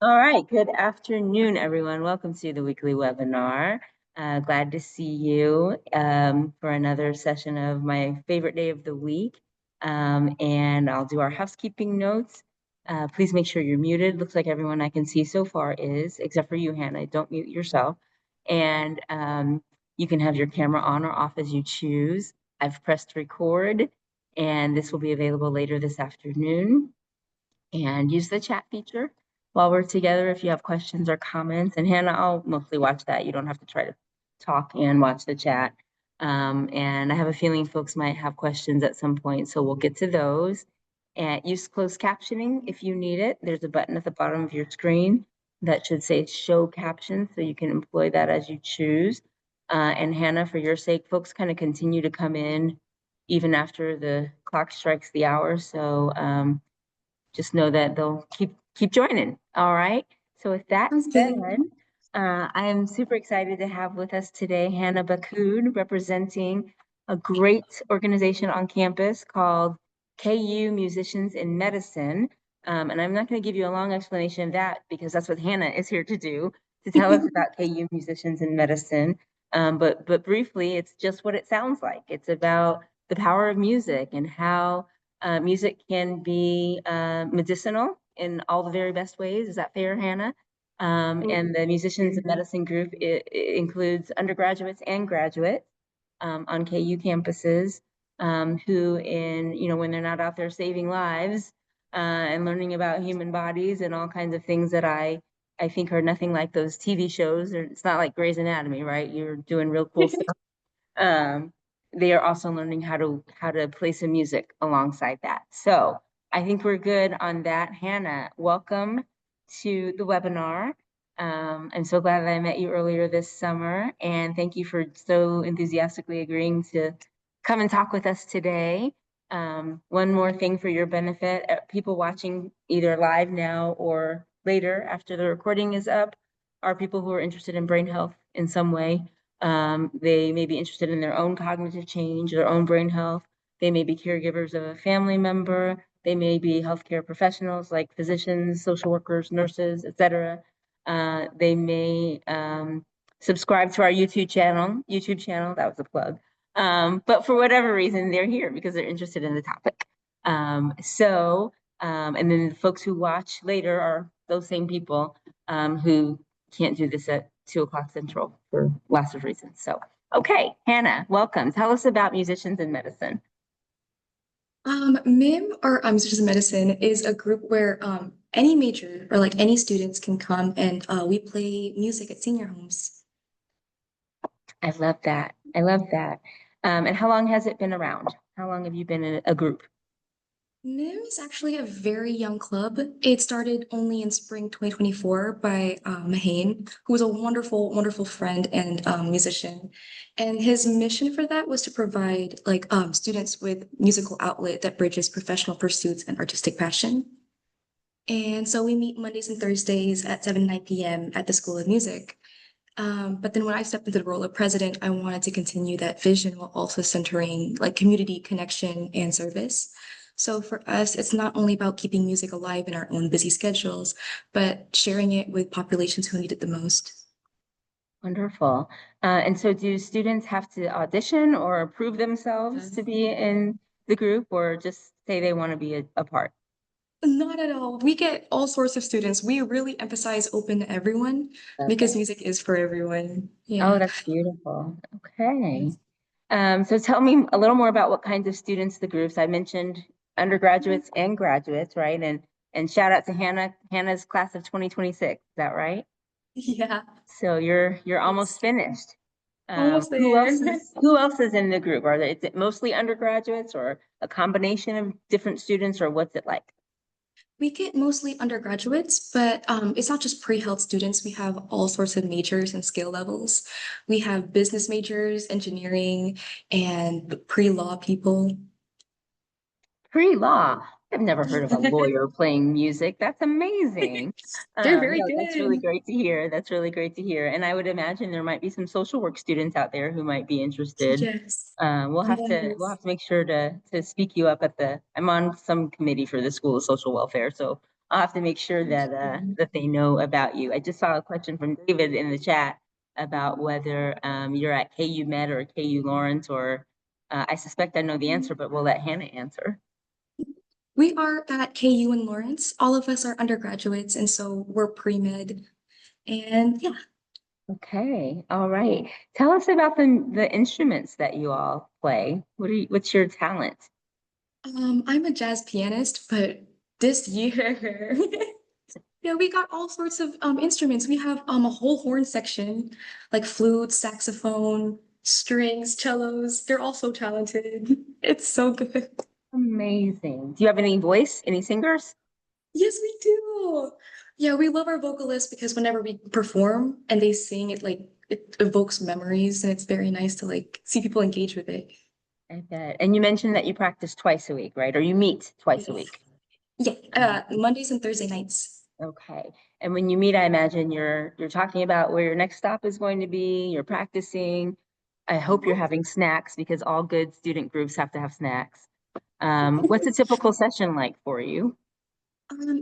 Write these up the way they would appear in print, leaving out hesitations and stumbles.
All right, good afternoon, everyone. Welcome to the weekly webinar. Glad to see you for another session of my favorite day of the week. And I'll do our housekeeping notes. Please make sure you're muted. Looks like everyone I can see so far is, except for you, Hannah. Don't mute yourself. And you can have your camera on or off as you choose. I've pressed record, and this will be available later this afternoon. And use the chat feature while we're together if you have questions or comments. And Hannah, I'll mostly watch that. You don't have to try to talk and watch the chat. And I have a feeling folks might have questions at some point, so we'll get to those. And use closed captioning if you need it. There's a button at the bottom of your screen that should say show captions, so you can employ that as you choose. And Hannah, for your sake, folks kind of continue to come in even after the clock strikes the hour. So just know that they'll keep joining. All right. So with that said, I am super excited to have with us today Hannah Bakoud, representing a great organization on campus called KU Musicians in Medicine. And I'm not going to give you a long explanation of that because that's what Hannah is here to do, to tell us about KU Musicians in Medicine. But briefly, it's just what it sounds like. It's about the power of music and how music can be medicinal in all the very best ways. Is that fair, Hannah? And the Musicians of Medicine group includes undergraduates and graduates on KU campuses who, when they're not out there saving lives and learning about human bodies and all kinds of things that I think are nothing like those TV shows. It's not like Grey's Anatomy, right? You're doing real cool stuff. They are also learning how to play some music alongside that. So I think we're good on that. Hannah, welcome to the webinar. I'm so glad that I met you earlier this summer, and thank you for so enthusiastically agreeing to come and talk with us today. One more thing for your benefit, people watching either live now or later after the recording is up are people who are interested in brain health in some way. They may be interested in their own cognitive change, their own brain health. They may be caregivers of a family member. They may be healthcare professionals like physicians, social workers, nurses, etc. They may subscribe to our YouTube channel. That was a plug. But for whatever reason, they're here because they're interested in the topic. And then the folks who watch later are those same people who can't do this at 2:00 Central for lots of reasons. So, okay, Hannah, welcome. Tell us about Musicians in Medicine. MIM or Musicians in Medicine is a group where any major or like any students can come and we play music at senior homes. I love that. I love that. And how long has it been around? How long have you been in a group? MIM is actually a very young club. It started only in spring 2024 by Mahane, who was a wonderful, wonderful friend and musician. And his mission for that was to provide students with musical outlet that bridges professional pursuits and artistic passion. And so we meet Mondays and Thursdays at 7-9 p.m. at the School of Music. But then when I stepped into the role of president, I wanted to continue that vision while also centering like community connection and service. So for us, it's not only about keeping music alive in our own busy schedules, but sharing it with populations who need it the most. Wonderful. And so do students have to audition or prove themselves to be in the group or just say they want to be a part? Not at all. We get all sorts of students. We really emphasize open to everyone because music is for everyone. Yeah. Oh, that's beautiful. Okay. So tell me a little more about what kinds of students the groups. I mentioned undergraduates and graduates, right? And shout out to Hannah's class of 2026. Is that right? Yeah. So you're almost finished. Almost Who there. else is in the group? Is it mostly undergraduates or a combination of different students, or what's it like? We get mostly undergraduates, but it's not just pre-health students. We have all sorts of majors and skill levels. We have business majors, engineering, and pre-law people. Pre-law. I've never heard of a lawyer playing music. That's amazing. They're very No, that's really good. great to hear. That's really great to hear. And I would imagine there might be some social work students out there who might be interested. Yes. We'll have to make sure to speak you up I'm on some committee for the School of Social Welfare, so I'll have to make sure that that they know about you. I just saw a question from David in the chat about whether you're at KU Med or KU Lawrence, or I suspect I know the answer, but we'll let Hannah answer. We are at KU in Lawrence. All of us are undergraduates, and so we're pre-med. And yeah, Okay, all right. Tell us about the instruments that you all play. What's your talent? I'm a jazz pianist, but this year, yeah, we got all sorts of instruments. We have a whole horn section, like flute, saxophone, strings, cellos. They're all so talented. It's so good. Amazing. Do you have any voice, any singers? Yes, we do. Yeah, we love our vocalists because whenever we perform and they sing, it evokes memories, and it's very nice to like see people engage with it. I bet. And you mentioned that you practice twice a week, right? Or you meet twice a Yes. week. Yeah, Mondays and Thursday nights. Okay. And when you meet, I imagine you're talking about where your next stop is going to be, you're practicing. I hope you're having snacks because all good student groups have to have snacks. What's a typical session like for you?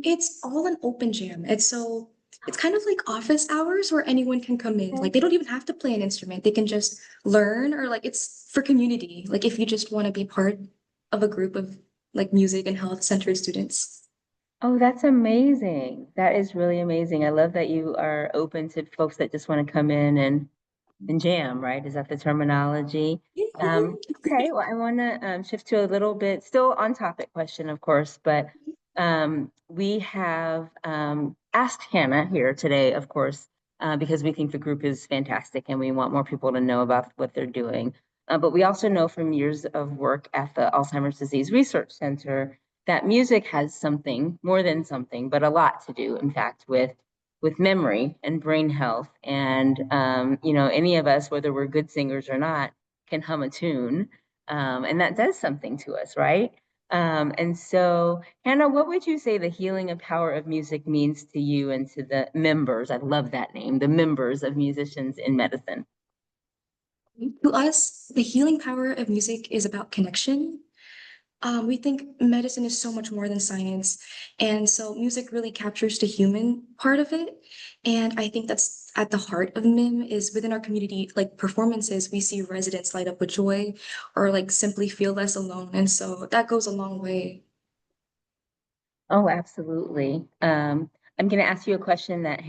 It's all an open jam. It's kind of like office hours where anyone can come in. Like they don't even have to play an instrument. They can just learn or like it's for community. Like if you just want to be part of a group of like music and health centered students. Oh, that's amazing. That is really amazing. I love that you are open to folks that just want to come in and jam, right? Is that the terminology? Okay, well, I want to shift to a little bit, still on topic question, of course, but we have asked Hannah here today, of course, because we think the group is fantastic and we want more people to know about what they're doing. But we also know from years of work at the Alzheimer's Disease Research Center that music has something, more than something, but a lot to do, in fact, with memory and brain health. And you know, any of us, whether we're good singers or not, can hum a tune. And that does something to us, right? And so, Hannah, what would you say the healing and power of music means to you and to the members? I love that name, the members of musicians in medicine. To us, the healing power of music is about connection. We think medicine is so much more than science. And so music really captures the human part of it. And I think that's at the heart of MIM is within our community, like performances, we see residents light up with joy or like simply feel less alone. And so that goes a long way. Oh, absolutely. I'm going to ask you a question that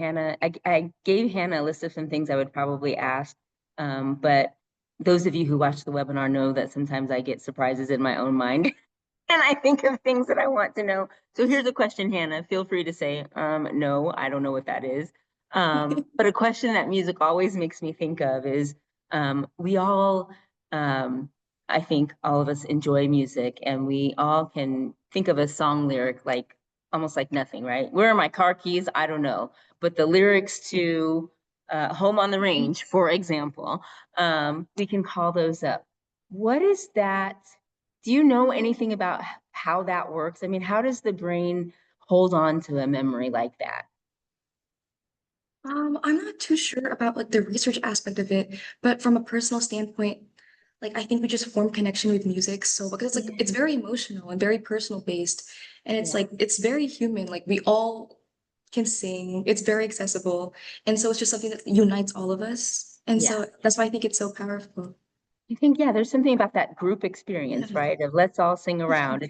I gave Hannah a list of some things I would probably ask. But those of you who watch the webinar know that sometimes I get surprises in my own mind and I think of things that I want to know. So here's a question, Hannah. Feel free to say, no, I don't know what that is. But a question that music always makes me think of is we all, um, I think all of us enjoy music and we all can think of a song lyric like almost like nothing, right? Where are my car keys? I don't know. But the lyrics to Home on the Range, for example, we can call those up. What is that? Do you know anything about how that works? I mean, how does the brain hold on to a memory like that? I'm not too sure about like the research aspect of it, but from a personal standpoint, like I think we just form connection with music. So because it's like Yeah. it's very emotional and very personal based, and it's Yeah. like it's very human. Like we all can sing. It's very accessible, and so it's just something that unites all of us. And Yeah. so that's why I think it's so powerful. I think, yeah, there's something about that group experience, Yeah. right? Of let's all sing around.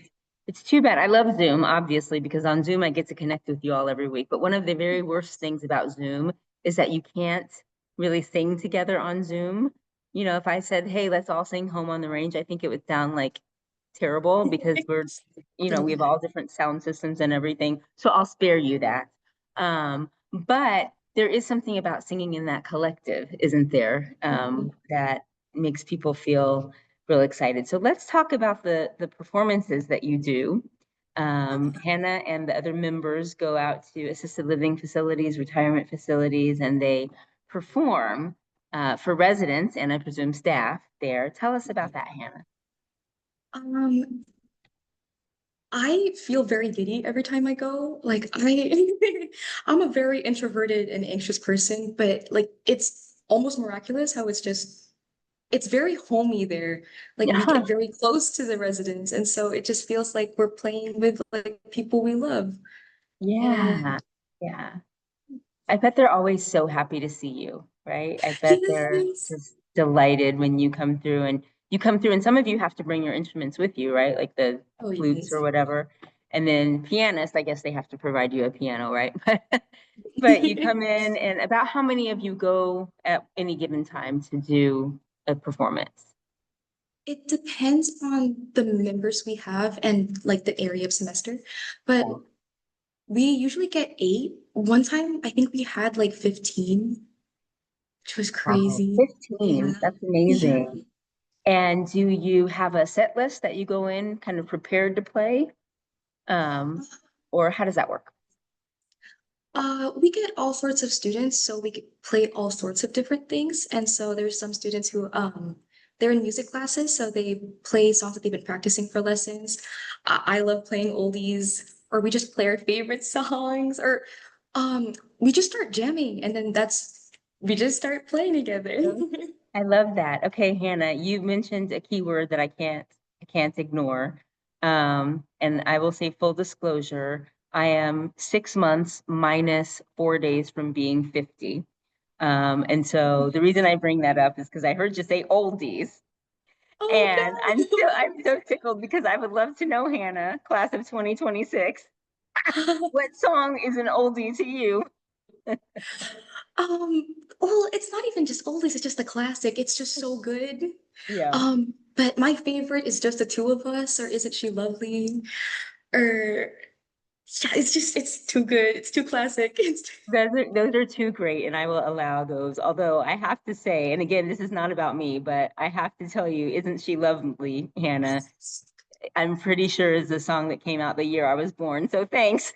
It's too bad. I love Zoom, obviously, because on Zoom I get to connect with you all every week. But one of the very worst things about Zoom is that you can't really sing together on Zoom. You know, if I said, hey, let's all sing Home on the Range, I think it would sound like terrible because we have all different sound systems and everything. So I'll spare you that. But there is something about singing in that collective, isn't there? That makes people feel real excited. So let's talk about the performances that you do. Hannah and the other members go out to assisted living facilities, retirement facilities, and they perform for residents and I presume staff there. Tell us about that, Hannah. Um, I feel very giddy every time I go. I'm a very introverted and anxious person, but like it's almost miraculous how it's very homey there. Like we Yeah. get very close to the residents, and so it just feels like we're playing with like people we love. Yeah. Yeah. Yeah. I bet they're always so happy to see you, right? I bet they're Yes. just delighted when you come through and some of you have to bring your instruments with you, right? Like the Oh, flutes or yes. whatever. And then pianists, I guess they have to provide you a piano, right? But you come in and about how many of you go at any given time to do a performance? It depends on the members we have and like the area of semester, but we usually get 8. One time, I think we had like 15, which was Wow, crazy. 15. Yeah. That's Yeah. amazing. And do you have a set list that you go in kind of prepared to play? Um, or how does that work? We get all sorts of students, so we could play all sorts of different things. And so there's some students who they're in music classes, so they play songs that they've been practicing for lessons. I love playing oldies, or we just play our favorite songs, or we just start jamming, and then that's we just start playing together. I love that. Okay, Hannah, you mentioned a keyword that I can't ignore. And I will say full disclosure, I am 6 months minus 4 days from being 50. And so the reason I bring that up is because I heard you say oldies. And I'm so tickled because I would love to know, Hannah, class of 2026, no. what song is an oldie to you? Well, it's not even just oldies, it's just a classic. It's just so good. Yeah. But my favorite is just the two of us, or Isn't She Lovely? Or yeah, it's too good. It's too classic. It's Those are two great, and I will allow those. Although I have to say, and again, this is not about me, but I have to tell you, Isn't She Lovely, Hannah? I'm pretty sure is the song that came out the year I was born. So thanks.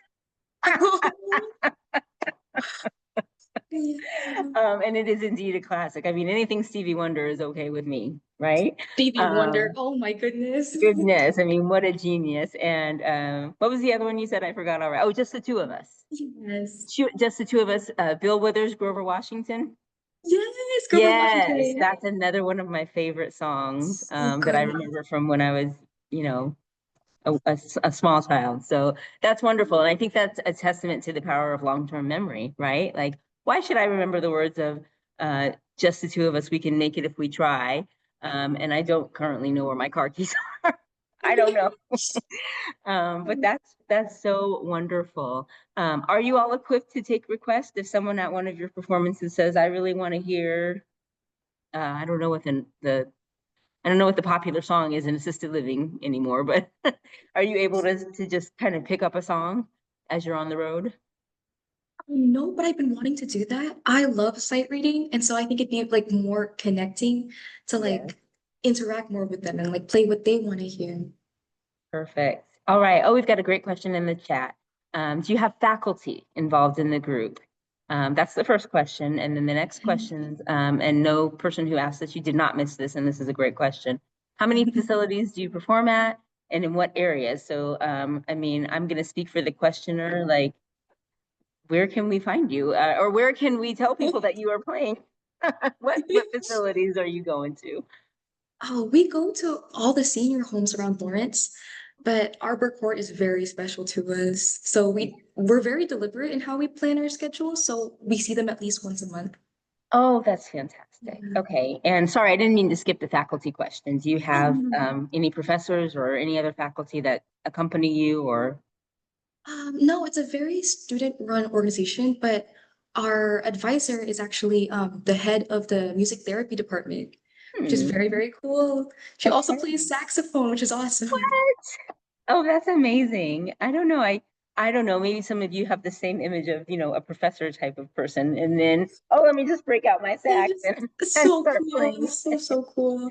Yeah. And it is indeed a classic. I mean, anything Stevie Wonder is okay with me, right? Stevie Wonder. Um, Oh my goodness. Goodness, I mean, what a genius. And what was the other one you said? I forgot already. Oh, just the two of us. Yes. Just the two of us. Bill Withers, Grover Washington. Yes, Grover Yes, Washington. that's another one of my favorite songs So that I good. remember from when I was, you know, a small child. So that's wonderful. And I think that's a testament to the power of long-term memory, right? Like, why should I remember the words of just the two of us? We can make it if we try. And I don't currently know where my car keys are. I don't know. But that's so wonderful. Are you all equipped to take requests if someone at one of your performances says, "I really want to hear"? I don't know what I don't know what the popular song is in assisted living anymore, but are you able to just kind of pick up a song as you're on the road? No, but I've been wanting to do that. I love sight reading, and so I think it'd be like more connecting to Yes. like interact more with them and like play what they want to hear. Perfect. All right. Oh, we've got a great question in the chat. Do you have faculty involved in the group? That's the first question. And then the next question, and no person who asked this, you did not miss this, and this is a great question. How many facilities do you perform at and in what areas? So, I mean, I'm going to speak for the questioner, like, where can we find you? Or where can we tell people that you are playing? What facilities are you going to? Oh, we go to all the senior homes around Lawrence, but Arbor Court is very special to us. So we're very deliberate in how we plan our schedule, so we see them at least once a month. Oh, that's fantastic. Yeah. Okay. And sorry, I didn't mean to skip the faculty question. Do you Oh, have no. any professors or any other faculty that accompany you or? No, it's a very student-run organization, but our advisor is actually the head of the music therapy department, which is Hmm, very, very cool. She also okay. plays saxophone, which is awesome. What? Oh, that's amazing. I don't know. I don't know. Maybe some of you have the same image of, a professor type of person. And then, oh, let me just break out my It sax is and so start cool, playing. so, so cool.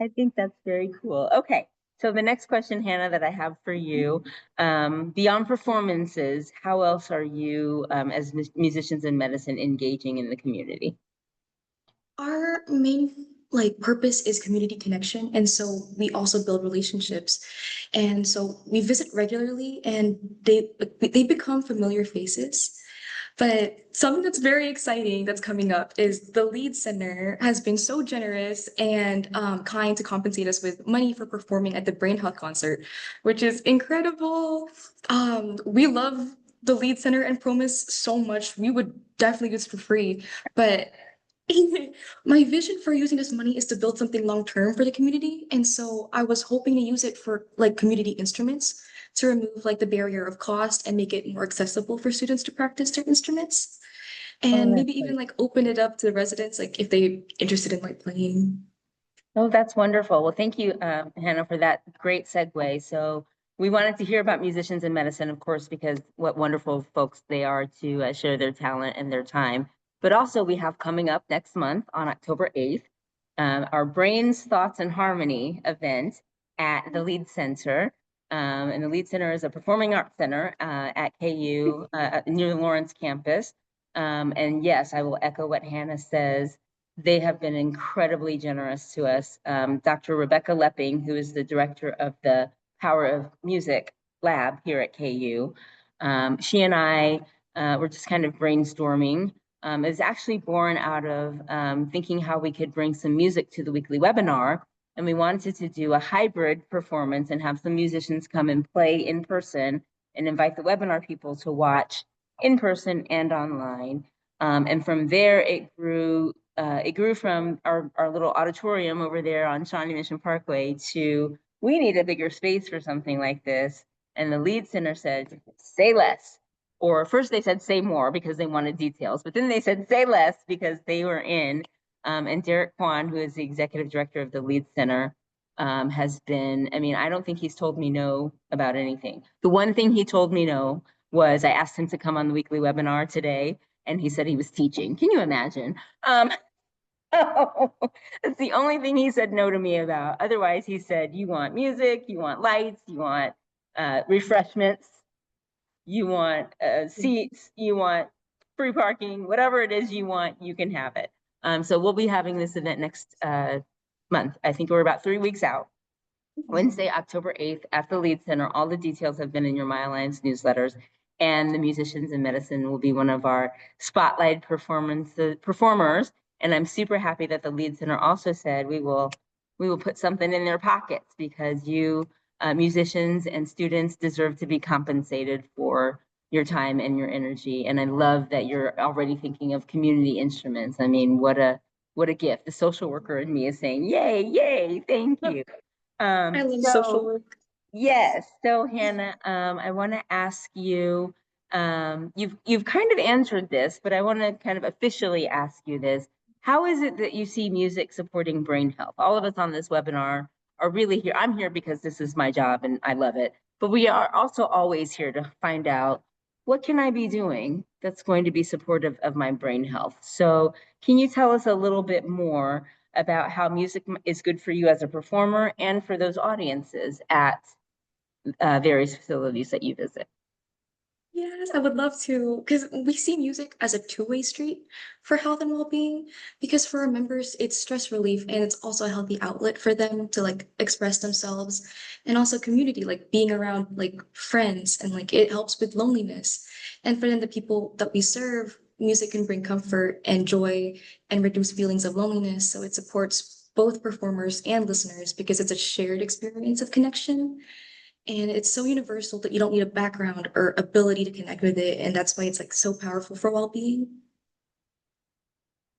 I think that's very cool. Okay. So the next question, Hannah, that I have for you, beyond performances, how else are you, as musicians in medicine, engaging in the community? Our main like purpose is community connection, and so we also build relationships. And so we visit regularly, and they become familiar faces. But something that's very exciting that's coming up is the Lead Center has been so generous and kind to compensate us with money for performing at the Brain Health concert, which is incredible. We love the lead center and promise so much. We would definitely do this for free. But my vision for using this money is to build something long term for the community. And so I was hoping to use it for like community instruments to remove like the barrier of cost and make it more accessible for students to practice their instruments. Oh, And that's maybe even great. like open it up to the residents, like if they interested in like playing. Oh, that's wonderful. Well, thank you, Hannah, for that great segue. So we wanted to hear about musicians in medicine, of course, because what wonderful folks they are to share their talent and their time. But also we have coming up next month on October 8th, our Brains, Thoughts, and Harmony event at the Lead Center. And the Lead Center is a performing arts center at KU near the Lawrence campus. And yes, I will echo what Hannah says. They have been incredibly generous to us. Dr. Rebecca Lepping, who is the director of the Power of Music lab here at KU, she and I were just kind of brainstorming. Is actually born out of thinking how we could bring some music to the weekly webinar. And we wanted to do a hybrid performance and have some musicians come and play in person and invite the webinar people to watch in person and online. And from there, it grew from our little auditorium over there on Shawnee Mission Parkway to we need a bigger space for something like this. And the Lead Center said, say less. Or first they said say more because they wanted details, but then they said say less because they were in. And Derek Kwan, who is the executive director of the Lead Center, has been, I mean, I don't think he's told me no about anything. The one thing he told me no was I asked him to come on the weekly webinar today, and he said he was teaching. Can you imagine? That's the only thing he said no to me about. Otherwise, he said, you want music, you want lights, you want refreshments, you want seats, you want free parking, whatever it is you want, you can have it. So we'll be having this event next month. I think we're about 3 weeks out. Wednesday, October 8th at the Lead Center. All the details have been in your My Alliance newsletters. And the Musicians in Medicine will be one of our spotlight performers. And I'm super happy that the Lead Center also said we will put something in their pockets because you musicians and students deserve to be compensated for your time and your energy. And I love that you're already thinking of community instruments. I mean, what a gift. The social worker in me is saying, yay, yay, thank you. I love social So work. yes, so Hannah, I want to ask you, you've kind of answered this, but I want to kind of officially ask you this. How is it that you see music supporting brain health? All of us on this webinar are really here. I'm here because this is my job and I love it. But we are also always here to find out what can I be doing that's going to be supportive of my brain health. So can you tell us a little bit more about how music is good for you as a performer and for those audiences at various facilities that you visit? Yes, I would love to, because we see music as a two-way street for health and well-being. Because for our members, it's stress relief and it's also a healthy outlet for them to like express themselves, and also community, like being around like friends, and like it helps with loneliness. And for then the people that we serve, music can bring comfort and joy and reduce feelings of loneliness. So it supports both performers and listeners because it's a shared experience of connection. And it's so universal that you don't need a background or ability to connect with it. And that's why it's like so powerful for well-being.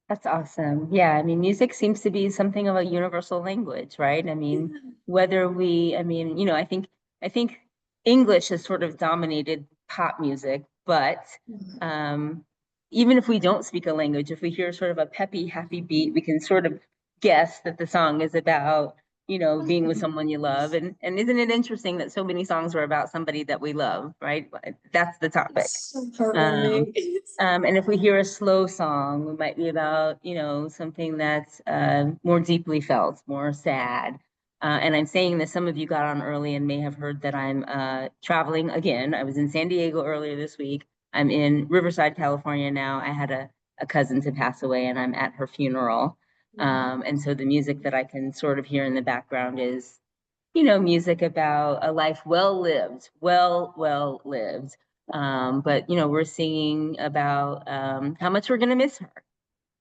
That's awesome. Yeah, I mean, music seems to be something of a universal language, right? I mean, Yeah. whether we, I mean, I think English has sort of dominated pop music, but um, even if we don't speak a language, if we hear sort of a peppy, happy beat, we can sort of guess that the song is about, being with someone you love. And isn't it interesting that so many songs are about somebody that we love, right? That's the topic. It's so Um, heartwarming. and if we hear a slow song, it might be about, something that's more deeply felt, more sad. And I'm saying that some of you got on early and may have heard that I'm traveling again. I was in San Diego earlier this week. I'm in Riverside, California now. I had a cousin to pass away and I'm at her funeral. And so the music that I can sort of hear in the background is, music about a life well lived, well lived. But we're singing about how much we're gonna miss her,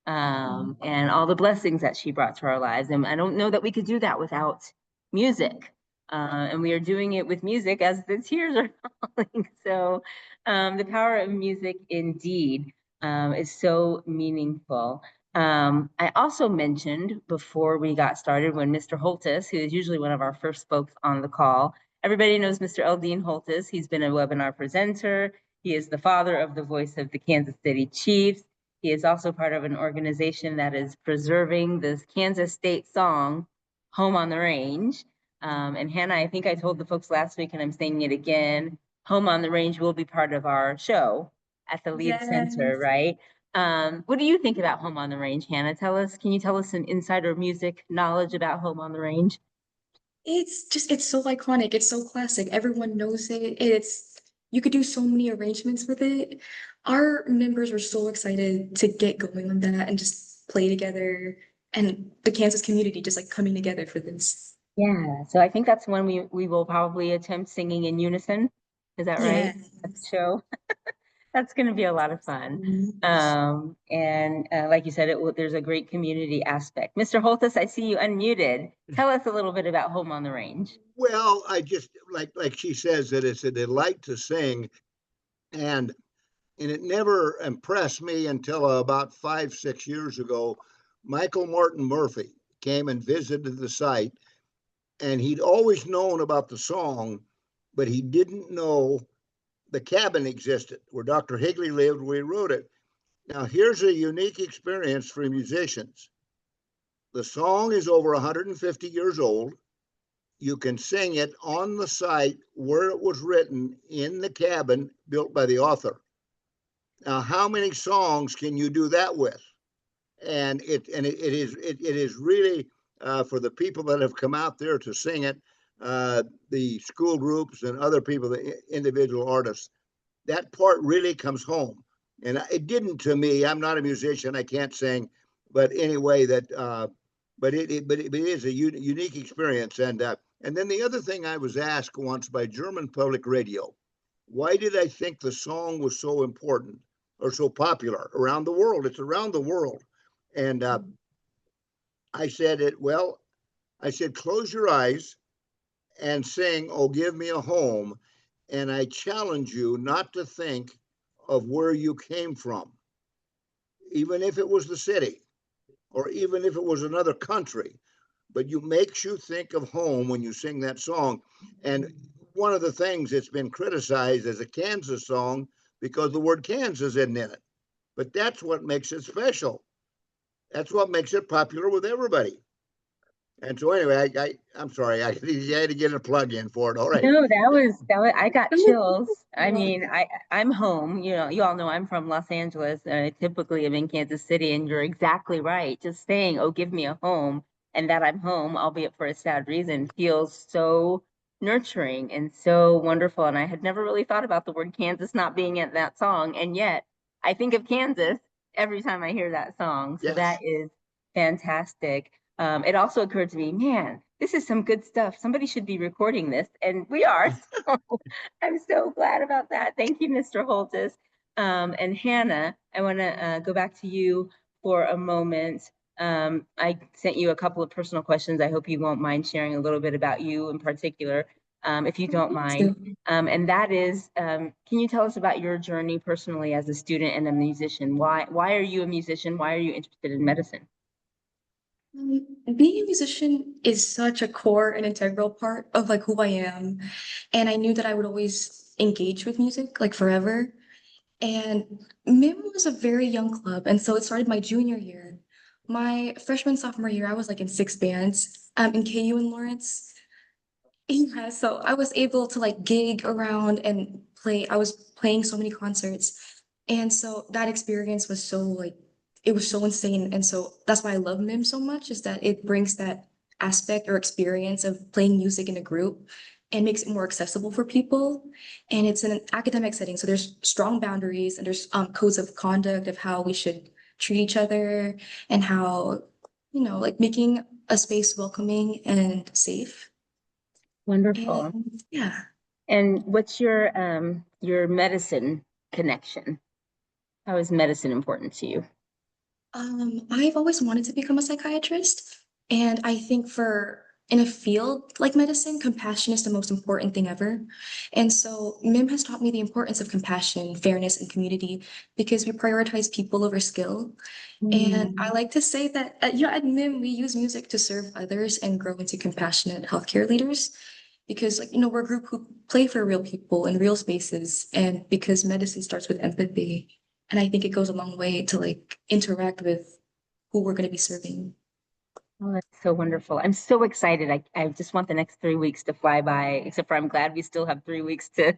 and all the blessings that she brought to our lives. And I don't know that we could do that without music. And we are doing it with music as the tears are falling. So the power of music indeed is so meaningful. I also mentioned before we got started when Mr. Holtis, who is usually one of our first folks on the call, everybody knows Mr. Eldine Holtis. He's been a webinar presenter. He is the father of the voice of the Kansas City Chiefs. He is also part of an organization that is preserving this Kansas State song, Home on the Range. And Hannah, I think I told the folks last week, and I'm saying it again, Home on the Range will be part of our show at the Lead Center, Yes. right? What do you think about Home on the Range, Hannah? Can you tell us some insider music knowledge about Home on the Range? It's so iconic. It's so classic. Everyone knows it. You could do so many arrangements with it. Our members were so excited to get going on that and just play together. And the Kansas community just like coming together for this. Yeah, so I think that's when we will probably attempt singing in unison. Is that right? At the Yes. show? That's going to be a lot of fun. And like you said, there's a great community aspect. Mr. Holtis, I see you unmuted. Tell us a little bit about Home on the Range. Well, I just like she says that it's a delight to sing, and it never impressed me until about 5, 6 years ago. Michael Martin Murphey came and visited the site, and he'd always known about the song, but he didn't know the cabin existed where Dr. Higley lived, where he wrote it. Now, here's a unique experience for musicians. The song is over 150 years old. You can sing it on the site where it was written in the cabin built by the author. Now, how many songs can you do that with? And it is really for the people that have come out there to sing it, the school groups and other people, the individual artists. That part really comes home, and it didn't to me. I'm not a musician; I can't sing, but anyway, but it is a unique experience. And then the other thing I was asked once by German Public Radio, why did I think the song was so important or so popular around the world? It's around the world. And I said it, well, I said, close your eyes and sing, Oh, Give Me a Home. And I challenge you not to think of where you came from, even if it was the city or even if it was another country, but you makes you think of home when you sing that song. And one of the things it's been criticized as a Kansas song because the word Kansas isn't in it. But that's what makes it special. That's what makes it popular with everybody. And so anyway, I'm sorry, I had to get a plug in for it. All right. No, that was I got chills. I Well, mean, I'm home, you all know I'm from Los Angeles and I typically am in Kansas City, and you're exactly right. Just saying, oh, give me a home, and that I'm home, albeit for a sad reason, feels so nurturing and so wonderful. And I had never really thought about the word Kansas not being in that song, and yet I think of Kansas every time I hear that song. So Yes. that is fantastic. It also occurred to me, man, this is some good stuff. Somebody should be recording this, and we are. So I'm so glad about that. Thank you, Mr. Holtis. And Hannah, I want to go back to you for a moment. I sent you a couple of personal questions. I hope you won't mind sharing a little bit about you in particular, if you don't mind. And that is, can you tell us about your journey personally as a student and a musician? Why are you a musician? Why are you interested in medicine? Being a musician is such a core and integral part of like who I am. And I knew that I would always engage with music like forever. And MIM was a very young club. And so it started my junior year. My freshman, sophomore year, I was like in six bands in KU in Lawrence. Yeah, so I was able to like gig around and play. I was playing so many concerts. And so that experience was so like, it was so insane. And so that's why I love MIM so much, is that it brings that aspect or experience of playing music in a group and makes it more accessible for people. And it's in an academic setting. So there's strong boundaries and there's codes of conduct of how we should treat each other and how, like making a space welcoming and safe. Wonderful. And yeah, And what's your medicine connection? How is medicine important to you? I've always wanted to become a psychiatrist. And I think in a field like medicine, compassion is the most important thing ever. And so MIM has taught me the importance of compassion, fairness, and community because we prioritize people over skill. And I like to say that at MIM, we use music to serve others and grow into compassionate healthcare leaders because, like, we're a group who play for real people in real spaces. And because medicine starts with empathy. And I think it goes a long way to like interact with who we're going to be serving. Oh, that's so wonderful. I'm so excited. I just want the next 3 weeks to fly by, except for I'm glad we still have 3 weeks to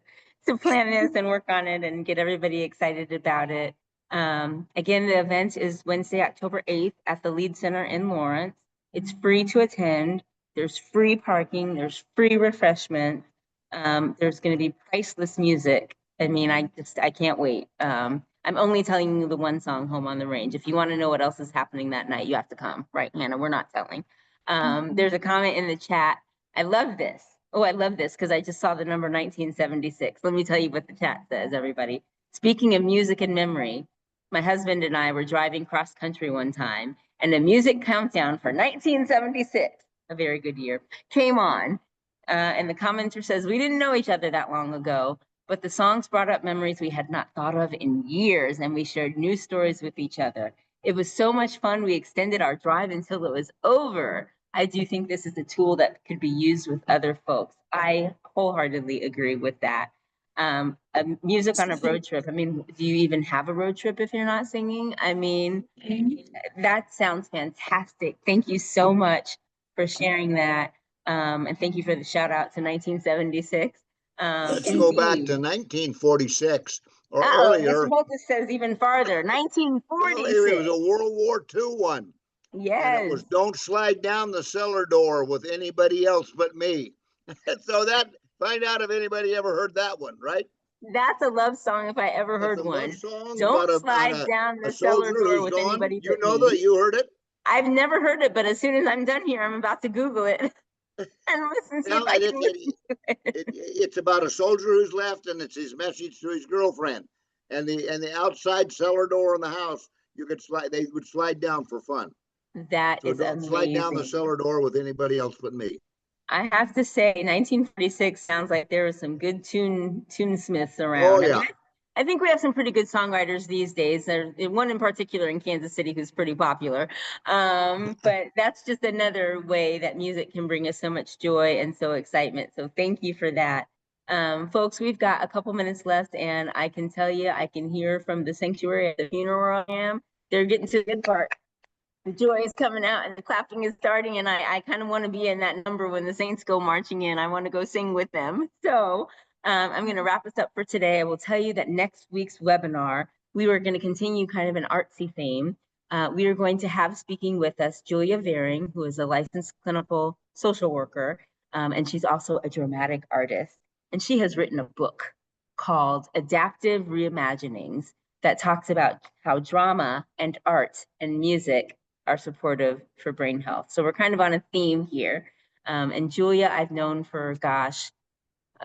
plan this and work on it and get everybody excited about it. Again, the event is Wednesday, October 8th at the Lead Center in Lawrence. It's free to attend. There's free parking, there's free refreshments. There's going to be priceless music. I mean, I can't wait. I'm only telling you the one song, Home on the Range. If you want to know what else is happening that night, you have to come, right, Hannah? We're not telling. There's a comment in the chat. I love this. Oh, I love this because I just saw the number 1976. Let me tell you what the chat says, everybody. Speaking of music and memory, my husband and I were driving cross country one time, and the music countdown for 1976, a very good year, came on. And the commenter says, we didn't know each other that long ago, but the songs brought up memories we had not thought of in years, and we shared new stories with each other. It was so much fun. We extended our drive until it was over. I do think this is a tool that could be used with other folks. I wholeheartedly agree with that. Music on a road trip. I mean, do you even have a road trip if you're not singing? I mean, that sounds fantastic. Thank you so much for sharing that. And thank you for the shout out to 1976. Let's go back Indeed. to 1946 or Oh, earlier. Mr. Holtis says even farther, Well, it 1946. was a World War II one. And it Yes, was "Don't Slide Down the Cellar Door with Anybody Else But Me." So find out if anybody ever heard that one, right? that's a love song if I ever That's heard a love one. song Don't about slide down a the cellar soldier door who's with gone. anybody You but know me. that? You heard it? I've never heard it, but as soon as I'm done here, I'm about to Google it and listen, see if Well, I and can listen to it. it's about a soldier who's left, and it's his message to his girlfriend. And the outside cellar door in the house, they would slide down for fun. That So is don't slide down the amazing. cellar door with anybody else but me. I have to say, 1946 sounds like there was some good tunesmiths Oh around. I yeah. mean, I think we have some pretty good songwriters these days. There's one in particular in Kansas City who's pretty popular. But that's just another way that music can bring us so much joy and so excitement. So thank you for that. Folks, we've got a couple minutes left, and I can tell you, I can hear from the sanctuary at the funeral I am. They're getting to the good part. The joy is coming out and the clapping is starting, and I kind of want to be in that number when the Saints go marching in. I want to go sing with them. So I'm going to wrap us up for today. I will tell you that next week's webinar, we are going to continue kind of an artsy theme. We are going to have speaking with us Julia Vering, who is a licensed clinical social worker, and she's also a dramatic artist. And she has written a book called Adaptive Reimaginings that talks about how drama and art and music are supportive for brain health. So we're kind of on a theme here. And Julia, I've known for, gosh,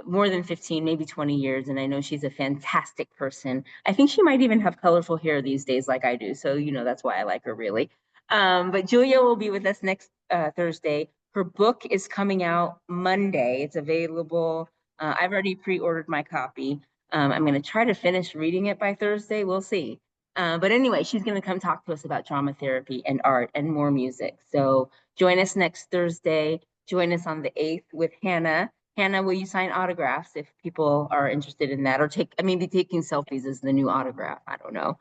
more than 15, maybe 20 years. And I know she's a fantastic person. I think she might even have colorful hair these days like I do. So, that's why I like her really. But Julia will be with us next Thursday. Her book is coming out Monday. It's available. I've already pre-ordered my copy. I'm going to try to finish reading it by Thursday. We'll see. But anyway, she's going to come talk to us about drama therapy and art and more music. So join us next Thursday. Join us on the 8th with Hannah. Hannah, will you sign autographs if people are interested in that? Or maybe taking selfies is the new autograph. I don't know.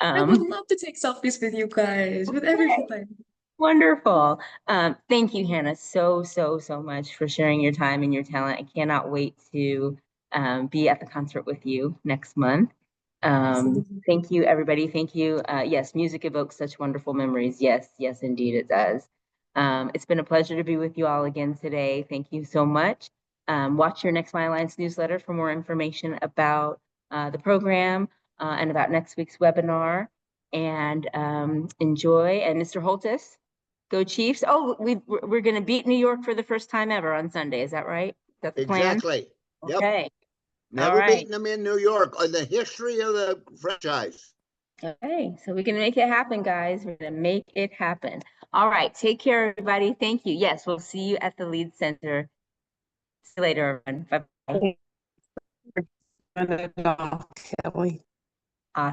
I would love to take selfies with you guys, with everybody. Wonderful. Thank you, Hannah, so, so, so much for sharing your time and your talent. I cannot wait to be at the concert with you next month. Thank you, everybody. Thank you. Yes, music evokes such wonderful memories. Yes, yes, indeed it does. It's been a pleasure to be with you all again today. Thank you so much. Watch your Next My Alliance newsletter for more information about the program and about next week's webinar. And enjoy. And Mr. Holtis, go Chiefs. Oh, we're going to beat New York for the first time ever on Sunday. Is that right? That's the plan? Exactly. Yep. Okay. Never right. beaten them in New York in the history of the franchise. Okay, so we're going to make it happen, guys. We're going to make it happen. All right, take care, everybody. Thank you. Yes, we'll see you at the Lead Center. See you later, everyone. Bye-bye. Kelly. Awesome.